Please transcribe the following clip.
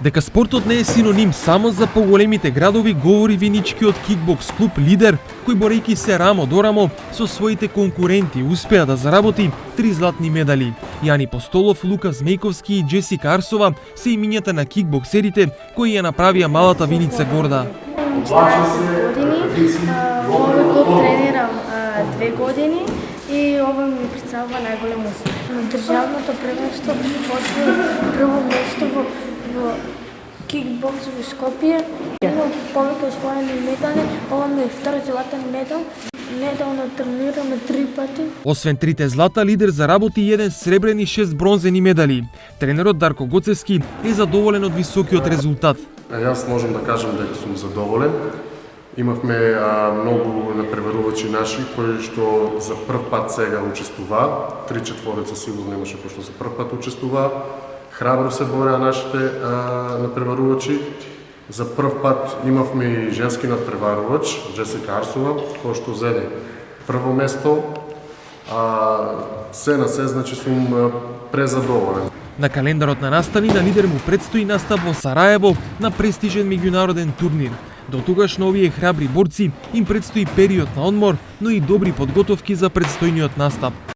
Дека спортот не е синоним само за поголемите градови, говори виничкиот кикбокс клуб Лидер, кој борејќи се рамо до рамо со своите конкуренти успеа да заработи 3 златни медали. Јани Постолов, Лука Змејковски и Джесика Арсова се имињата на кикбоксерите кои ја направија малата виница горда. 14 години, овој клуб тренирам 2 години и ова ми представува најголем успех. На државното првенство освоив прво место во кикбокс во Скопје. Имам повеќе освоени медали, ова ми е втори златен медал. Недавно тренираме 3 пати. Освен 3 злата, Лидер заработи 1 сребрен и 6 бронзени медали. Тренерот Дарко Гоцевски е задоволен од високиот резултат. Јас можам да кажам дека сум задоволен. Имавме многу напреварувачи наши кои што за прв пат сега учествуваа. 3/4 сигурно имаше кои што за прв пат учествуваа. Храбро се бореа нашите напреварувачи. За прв пат имавме и женски надпреварувач, Джесика Арсова, која што зеде прво место. Се на се, значи сум презадоволен. На календарот на настани на Лидер му предстои настап во Сараево на престижен меѓународен турнир. До тогаш на овие храбри борци им предстои период на одмор, но и добри подготовки за предстојниот настап.